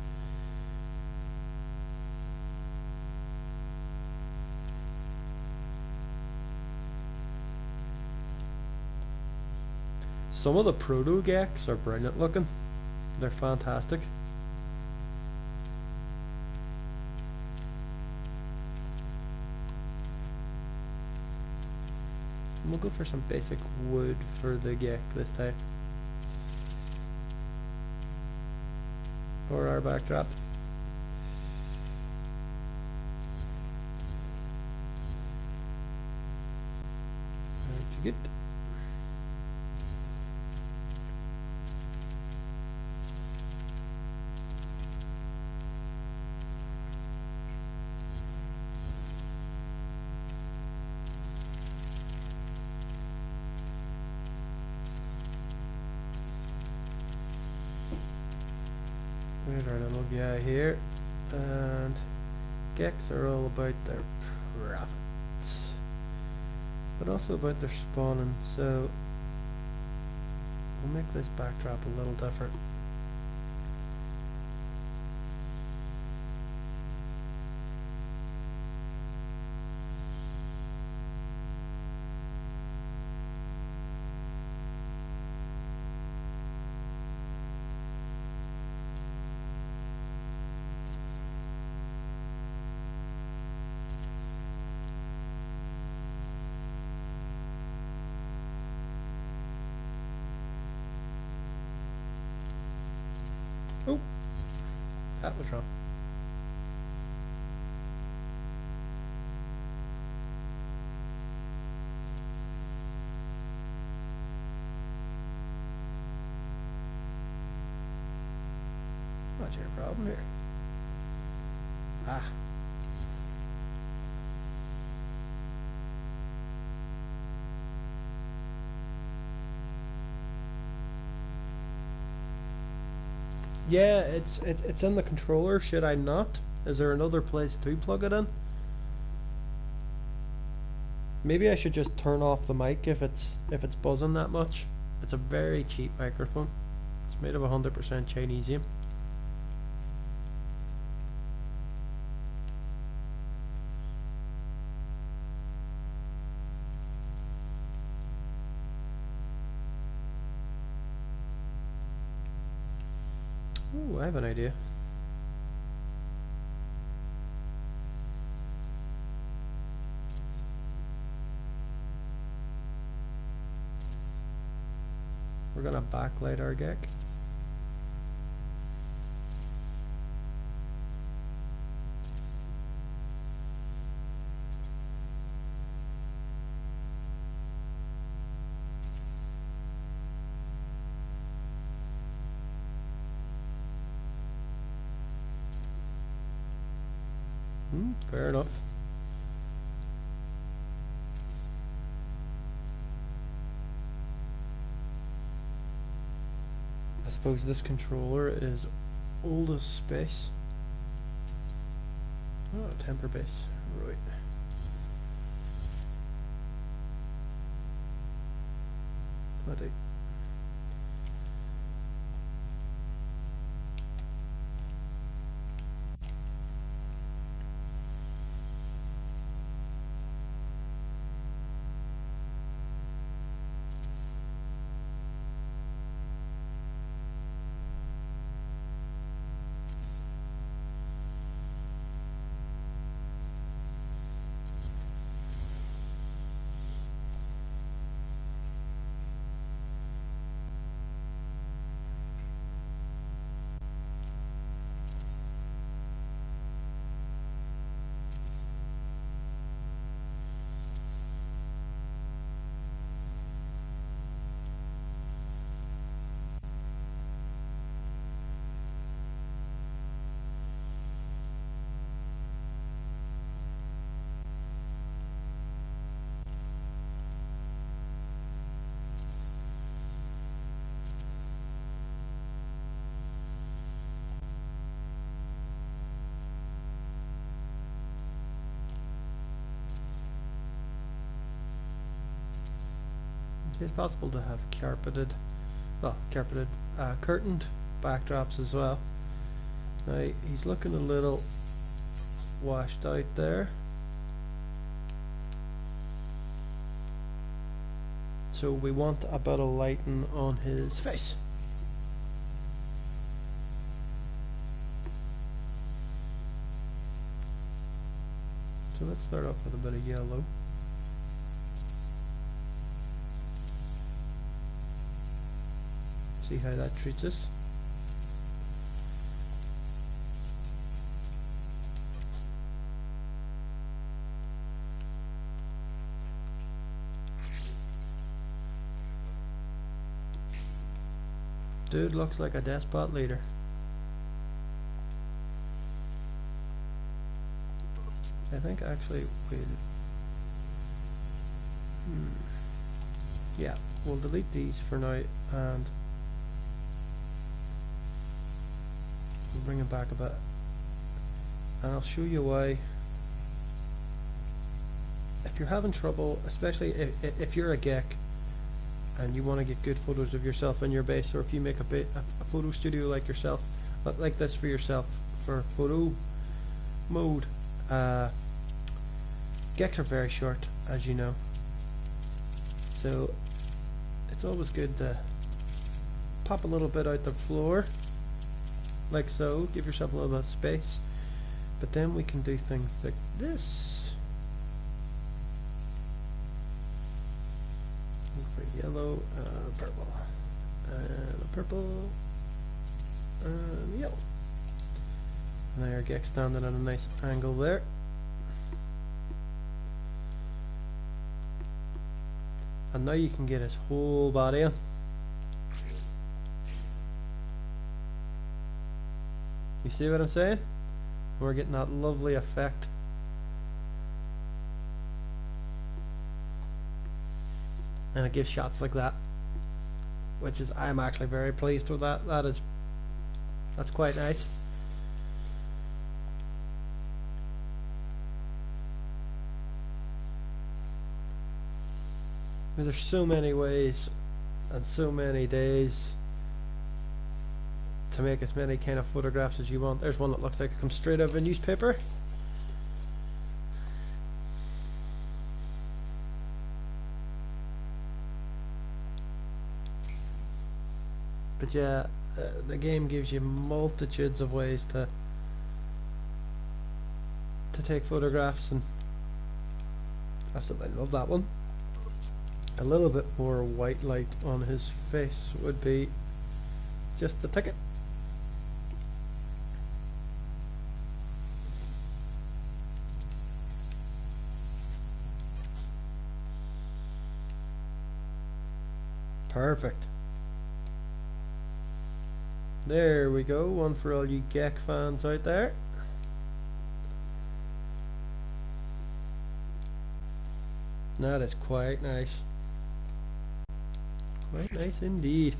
Some of the proto Geks are brilliant looking. They're fantastic. And we'll go for some basic wood for the Gek this time. For our backdrop. Very good. There's our little guy here, and Geks are all about their profits, but also about their spawning, so we'll make this backdrop a little different. Oh, that was wrong. What's your problem here? Ah. Yeah, it's in the controller. Should I not? Is there another place to plug it in? Maybe I should just turn off the mic if it's buzzing that much. It's a very cheap microphone. It's made of 100% Chinesium. Ooh, I have an idea. we're gonna backlight our gig. Fair enough. I suppose this controller is old as space. Oh, temper base, right. Bloody. It's possible to have curtained backdrops as well. Now he's looking a little washed out there, so we want a bit of lighting on his face. So let's start off with a bit of yellow. See how that treats us. Dude looks like a despot leader. I think actually yeah, we'll delete these for now and we'll bring it back a bit, and I'll show you why. If you're having trouble, especially if you're a geek and you want to get good photos of yourself in your base, or if you make a photo studio like yourself, like this for yourself for photo mode, geeks are very short, as you know, so it's always good to pop a little bit out the floor like so, give yourself a little bit of space, but then we can do things like this. Yellow, purple, and a purple, and yellow. And there, Gex standing at a nice angle there. And now you can get his whole body in. You see what I'm saying? We're getting that lovely effect. And it gives shots like that, which is, I'm actually very pleased with that. That's quite nice. There's so many ways and so many days to make as many kind of photographs as you want. There's one that looks like it comes straight out of a newspaper. But yeah, the game gives you multitudes of ways to take photographs, and absolutely love that one. A little bit more white light on his face would be just the ticket. Perfect. There we go, one for all you Gek fans out there. That is quite nice. Quite nice indeed.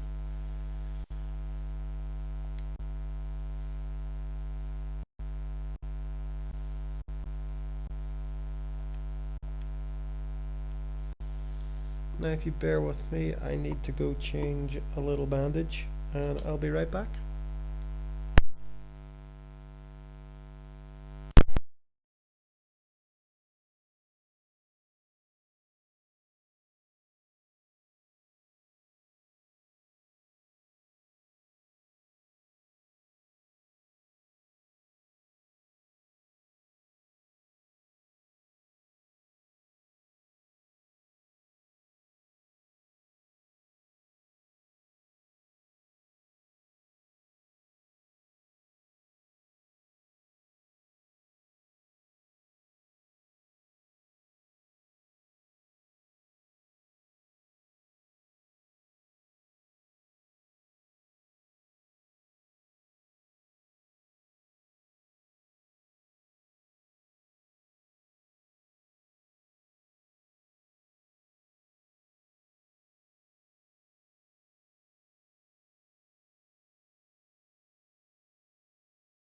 Now if you bear with me, I need to go change a little bandage and I'll be right back.